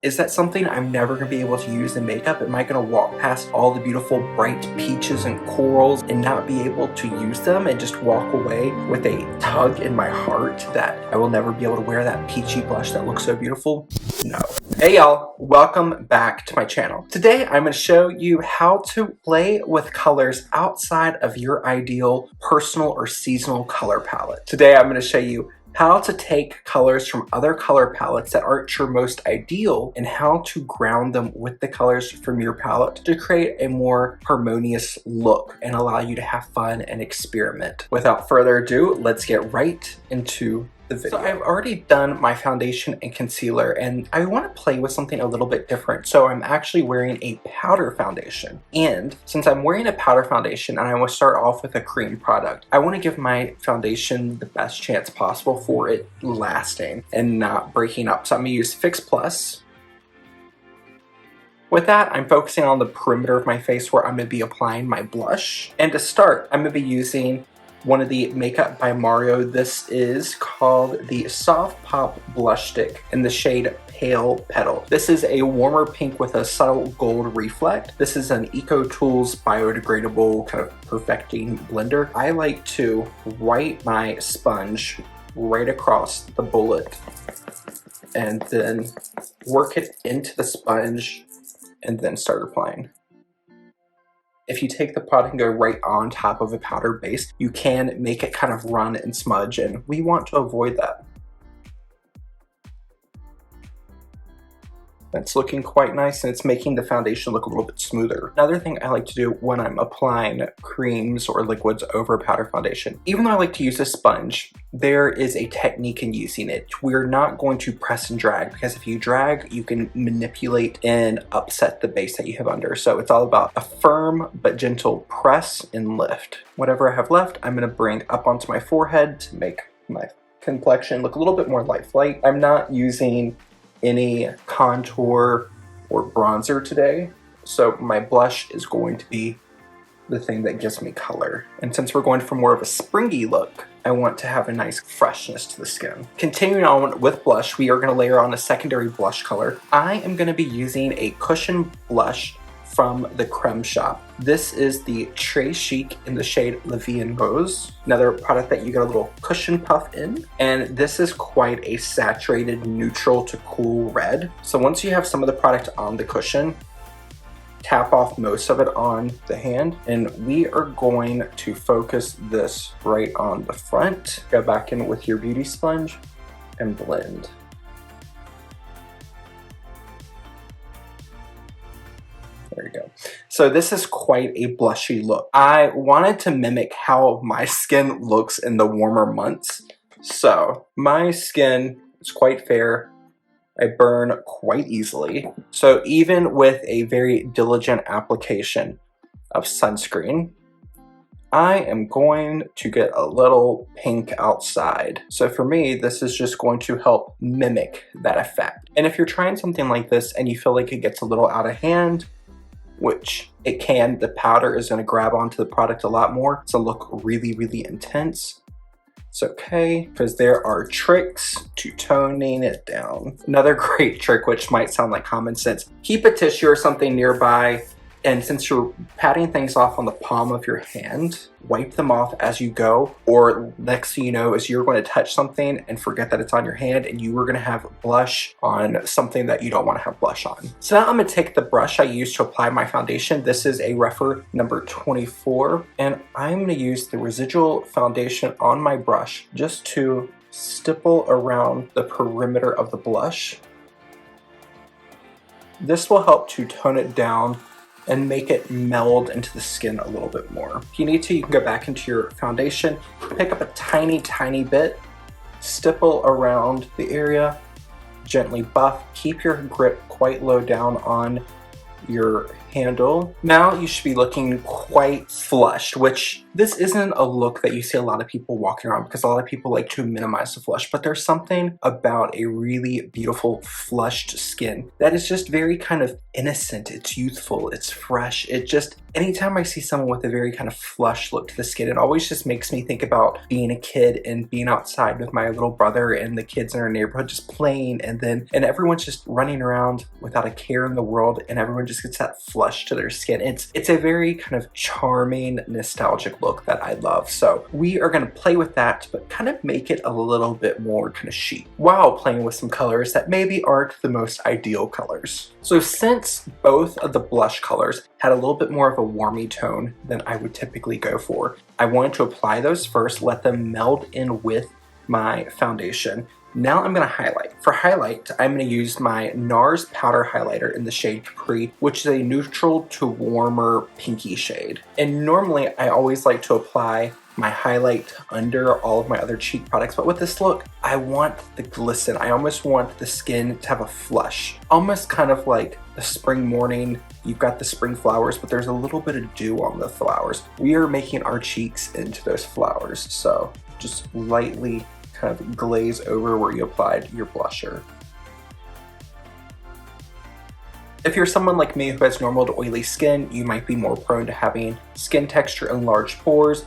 Is that something I'm never going to be able to use in makeup? Am I going to walk past all the beautiful bright peaches and corals and not be able to use them and just walk away with a tug in my heart that I will never be able to wear that peachy blush that looks so beautiful? No. Hey y'all, welcome back to my channel. Today I'm going to show you how to play with colors outside of your ideal personal or seasonal color palette. Today I'm going to show you how to take colors from other color palettes that aren't your most ideal and how to ground them with the colors from your palette to create a more harmonious look and allow you to have fun and experiment. Without further ado, let's get right into the video. So I've already done my foundation and concealer and I want to play with something a little bit different. So I'm actually wearing a powder foundation. And since I'm wearing a powder foundation and I want to start off with a cream product, I want to give my foundation the best chance possible for it lasting and not breaking up. So I'm going to use Fix Plus. With that, I'm focusing on the perimeter of my face where I'm going to be applying my blush. And to start, I'm going to be using one of the Makeup by Mario. This is called the Soft Pop Blush Stick in the shade Pale Petal. This is a warmer pink with a subtle gold reflect. This is an EcoTools biodegradable kind of perfecting blender. I like to wipe my sponge right across the bullet and then work it into the sponge and then start applying. If you take the product and go right on top of a powder base, you can make it kind of run and smudge, and we want to avoid that. That's looking quite nice, and it's making the foundation look a little bit smoother. Another thing I like to do when I'm applying creams or liquids over powder foundation, even though I like to use a sponge, there is a technique in using it. We're not going to press and drag, because if you drag, you can manipulate and upset the base that you have under. So it's all about a firm but gentle press and lift. Whatever I have left, I'm going to bring up onto my forehead to make my complexion look a little bit more lifelike. I'm not using any contour or bronzer today, so my blush is going to be the thing that gives me color. And since we're going for more of a springy look, I want to have a nice freshness to the skin. Continuing on with blush, we are going to layer on a secondary blush color. I am going to be using a cushion blush from the Creme shop. This is the Très Chic in the shade La Vie en Rose. Another product that you get a little cushion puff in. And this is quite a saturated neutral to cool red. So once you have some of the product on the cushion, tap off most of it on the hand. And we are going to focus this right on the front. Go back in with your beauty sponge and blend. There you go. So this is quite a blushy look. I wanted to mimic how my skin looks in the warmer months. So my skin is quite fair. I burn quite easily. So even with a very diligent application of sunscreen, I am going to get a little pink outside. So for me, this is just going to help mimic that effect. And if you're trying something like this and you feel like it gets a little out of hand, which it can, the powder is going to grab onto the product a lot more. It's going to look really, really intense. It's okay, because there are tricks to toning it down. Another great trick, which might sound like common sense, keep a tissue or something nearby, and since you're patting things off on the palm of your hand, wipe them off as you go, or next thing you know is you're going to touch something and forget that it's on your hand and you are going to have blush on something that you don't want to have blush on. So now I'm going to take the brush I used to apply my foundation. This is a Rephr number 24, and I'm going to use the residual foundation on my brush just to stipple around the perimeter of the blush. This will help to tone it down and make it meld into the skin a little bit more. If you need to, you can go back into your foundation, pick up a tiny, tiny bit, stipple around the area, gently buff, keep your grip quite low down on your handle. Now you should be looking quite flushed, which this isn't a look that you see a lot of people walking around because a lot of people like to minimize the flush, but there's something about a really beautiful flushed skin that is just very kind of innocent. It's youthful, it's fresh. It just, anytime I see someone with a very kind of flush look to the skin, it always just makes me think about being a kid and being outside with my little brother and the kids in our neighborhood just playing, and everyone's just running around without a care in the world, and everyone just gets that flush to their skin. It's a very kind of charming, nostalgic look that I love. So we are going to play with that, but kind of make it a little bit more kind of chic while playing with some colors that maybe aren't the most ideal colors. So since both of the blush colors had a little bit more of a warmy tone than I would typically go for, I wanted to apply those first, let them meld in with my foundation. Now I'm going to highlight. For highlight, I'm going to use my NARS powder highlighter in the shade Capri, which is a neutral to warmer pinky shade. And normally I always like to apply my highlight under all of my other cheek products, but with this look, I want the glisten. I almost want the skin to have a flush, almost kind of like a spring morning. You've got the spring flowers, but there's a little bit of dew on the flowers. We are making our cheeks into those flowers, so just lightly kind of glaze over where you applied your blusher. If you're someone like me who has normal to oily skin, you might be more prone to having skin texture and large pores.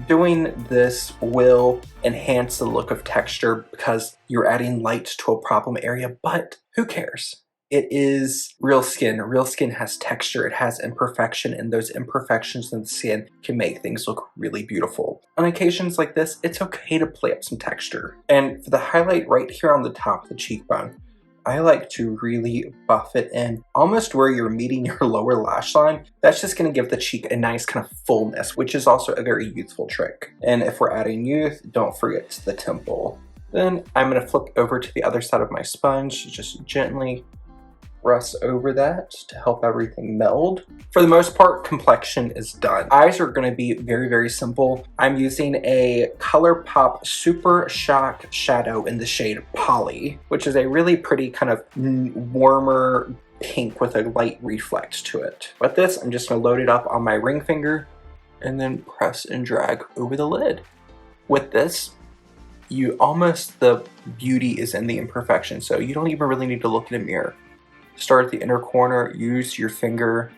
Doing this will enhance the look of texture because you're adding light to a problem area, but who cares? It is real skin. Real skin has texture, it has imperfection, and those imperfections in the skin can make things look really beautiful. On occasions like this, it's okay to play up some texture. And for the highlight right here on the top of the cheekbone, I like to really buff it in almost where you're meeting your lower lash line. That's just going to give the cheek a nice kind of fullness, which is also a very youthful trick. And if we're adding youth, don't forget the temple. Then I'm going to flip over to the other side of my sponge, just gently press over that to help everything meld. For the most part, complexion is done. Eyes are going to be very, very simple. I'm using a ColourPop Super Shock shadow in the shade Poly, which is a really pretty kind of warmer pink with a light reflect to it. With this, I'm just going to load it up on my ring finger and then press and drag over the lid. With this, the beauty is in the imperfection, so you don't even really need to look in a mirror. Start at the inner corner, use your finger,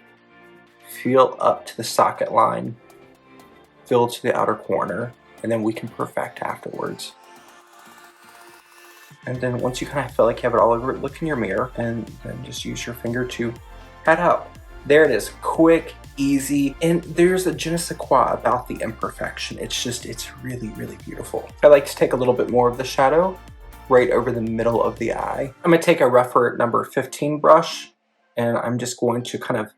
feel up to the socket line, fill to the outer corner, and then we can perfect afterwards. And then once you kind of feel like you have it all over, look in your mirror and then just use your finger to head out. There it is, quick, easy, and there's a je ne sais quoi about the imperfection. It's really, really beautiful. I like to take a little bit more of the shadow right over the middle of the eye. I'm going to take a rougher number 15 brush, and I'm just going to kind of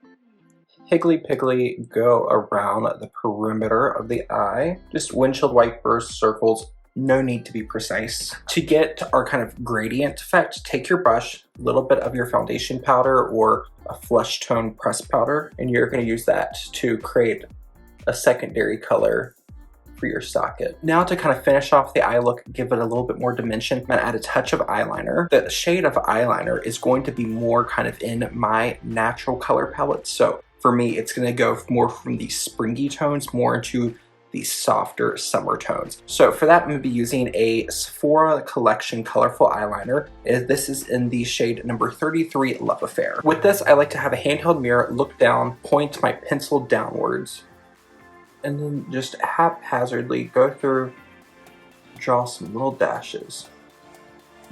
higgly-piggly go around the perimeter of the eye. Just windshield wipers, circles, no need to be precise. To get our kind of gradient effect, take your brush, a little bit of your foundation powder or a flush tone pressed powder, and you're going to use that to create a secondary color for your socket. Now to kind of finish off the eye look, give it a little bit more dimension, I'm gonna add a touch of eyeliner. The shade of eyeliner is going to be more kind of in my natural color palette. So for me, it's gonna go more from the springy tones, more into the softer summer tones. So for that, I'm gonna be using a Sephora Collection Colorful Eyeliner. This is in the shade number 33, Love Affair. With this, I like to have a handheld mirror, look down, point my pencil downwards, and then just haphazardly go through, draw some little dashes.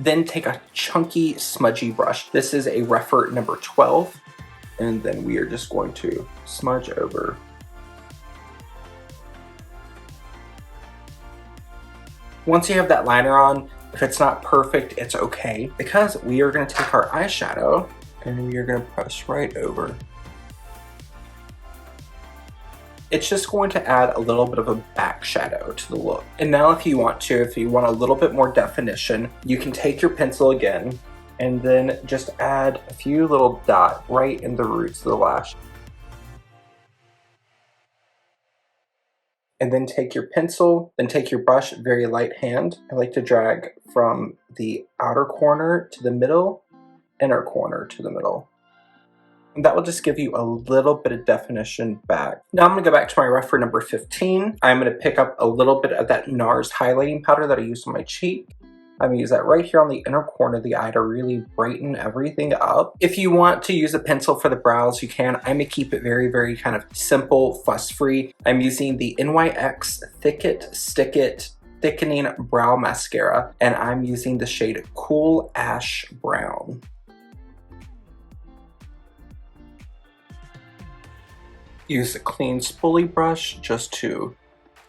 Then take a chunky, smudgy brush. This is a rougher number 12, and then we are just going to smudge over. Once you have that liner on, if it's not perfect, it's okay, because we are going to take our eyeshadow and we are going to press right over. It's just going to add a little bit of a back shadow to the look. And now if you want a little bit more definition, you can take your pencil again and then just add a few little dots right in the roots of the lash. And then take your pencil, then take your brush, very light hand. I like to drag from the outer corner to the middle, inner corner to the middle. And that will just give you a little bit of definition back. Now I'm going to go back to my rougher number 15. I'm going to pick up a little bit of that NARS highlighting powder that I used on my cheek. I'm going to use that right here on the inner corner of the eye to really brighten everything up. If you want to use a pencil for the brows, you can. I'm going to keep it very, very kind of simple, fuss-free. I'm using the NYX Thick It, Stick It Thickening Brow Mascara, and I'm using the shade Cool Ash Brown. Use a clean spoolie brush just to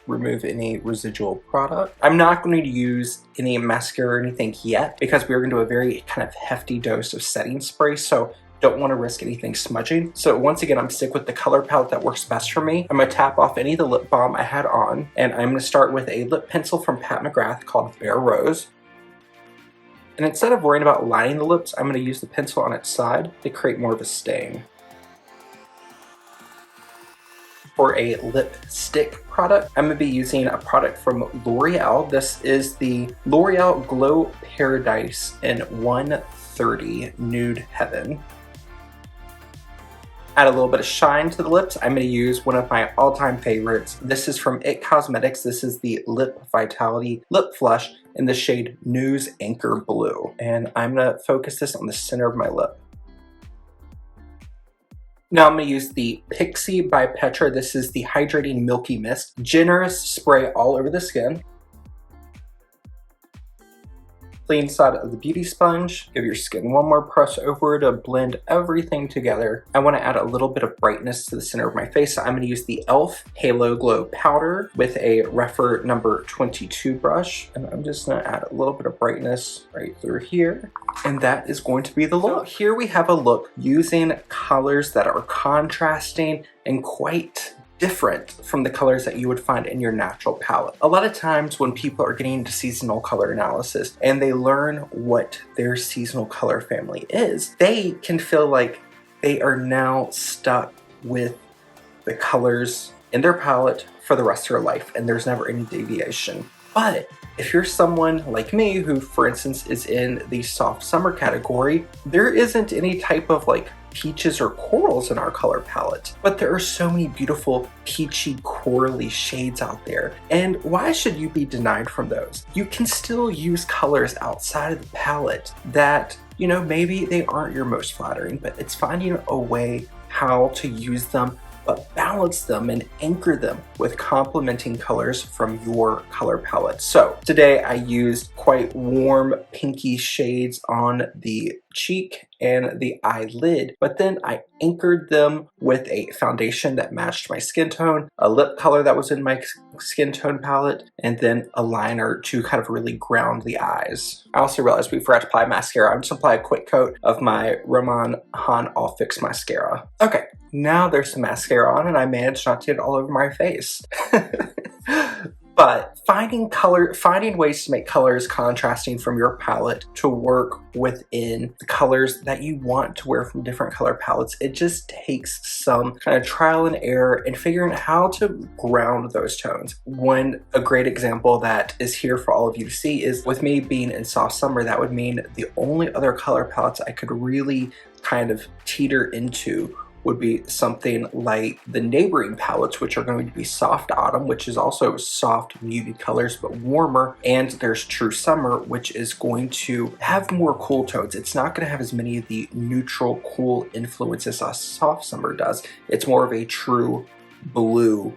remove any residual product. I'm not going to use any mascara or anything yet because we're going to do a very kind of hefty dose of setting spray, so don't want to risk anything smudging. So once again, I'm sticking with the color palette that works best for me. I'm going to tap off any of the lip balm I had on, and I'm going to start with a lip pencil from Pat McGrath called Bare Rose. And instead of worrying about lining the lips, I'm going to use the pencil on its side to create more of a stain. For a lipstick product, I'm going to be using a product from L'Oreal. This is the L'Oreal Glow Paradise in 130 Nude Heaven. Add a little bit of shine to the lips. I'm going to use one of my all-time favorites. This is from IT Cosmetics. This is the Lip Vitality Lip Flush in the shade News Anchor Blue. And I'm going to focus this on the center of my lip. Now I'm going to use the Pixie by Petra. This is the Hydrating Milky Mist. Generous spray all over the skin. Clean side of the beauty sponge. Give your skin one more press over to blend everything together. I want to add a little bit of brightness to the center of my face. So I'm going to use the e.l.f. Halo Glow Powder with a rougher number 22 brush. And I'm just going to add a little bit of brightness right through here. And that is going to be the look. So here we have a look using colors that are contrasting and quite different from the colors that you would find in your natural palette. A lot of times when people are getting into seasonal color analysis and they learn what their seasonal color family is, they can feel like they are now stuck with the colors in their palette for the rest of their life and there's never any deviation. But if you're someone like me who, for instance, is in the soft summer category, there isn't any type of like peaches or corals in our color palette, but there are so many beautiful peachy corally shades out there. And why should you be denied from those? You can still use colors outside of the palette that, you know, maybe they aren't your most flattering, but it's finding a way how to use them but balance them and anchor them with complementing colors from your color palette. So today I used quite warm pinky shades on the cheek and the eyelid, but then I anchored them with a foundation that matched my skin tone, a lip color that was in my skin tone palette, and then a liner to kind of really ground the eyes. I also realized we forgot to apply mascara. I'm just gonna apply a quick coat of my Roman Han All Fix mascara. Okay, now there's some mascara on and I managed not to get it all over my face. But finding ways to make colors contrasting from your palette to work within the colors that you want to wear from different color palettes, it just takes some kind of trial and error and figuring out how to ground those tones. A great example that is here for all of you to see is with me being in soft summer, that would mean the only other color palettes I could really kind of teeter into would be something like the neighboring palettes, which are going to be Soft Autumn, which is also soft muted colors but warmer, and there's True Summer, which is going to have more cool tones. It's not going to have as many of the neutral cool influences as Soft Summer does. It's more of a true blue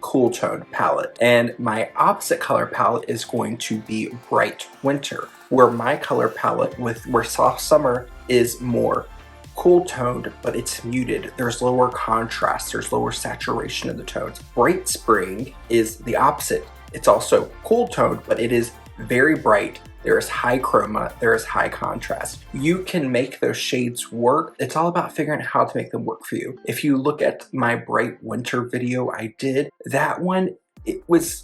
cool tone palette. And my opposite color palette is going to be Bright Winter, where my color palette where Soft Summer is more cool toned, but it's muted. There's lower contrast, there's lower saturation of the tones. Bright Spring is the opposite. It's also cool toned, but it is very bright. There is high chroma, there is high contrast. You can make those shades work. It's all about figuring out how to make them work for you. If you look at my Bright Winter video I did, that one,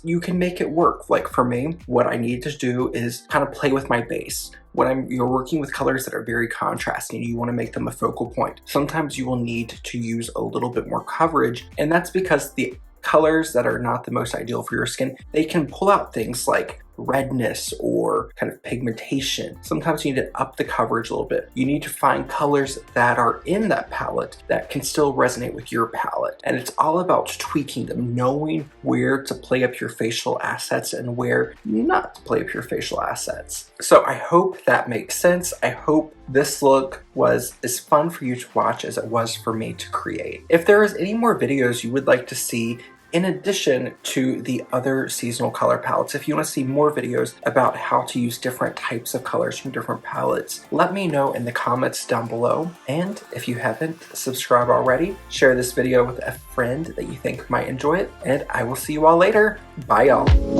you can make it work. Like for me, what I need to do is kind of play with my base. When you're working with colors that are very contrasting, you want to make them a focal point. Sometimes you will need to use a little bit more coverage, and that's because the colors that are not the most ideal for your skin, they can pull out things like redness or kind of pigmentation. Sometimes you need to up the coverage a little bit. You need to find colors that are in that palette that can still resonate with your palette. And it's all about tweaking them, knowing where to play up your facial assets and where not to play up your facial assets. So I hope that makes sense. I hope this look was as fun for you to watch as it was for me to create. If there is any more videos you would like to see in addition to the other seasonal color palettes, if you want to see more videos about how to use different types of colors from different palettes, let me know in the comments down below. And if you haven't subscribed already, share this video with a friend that you think might enjoy it, and I will see you all later. Bye y'all.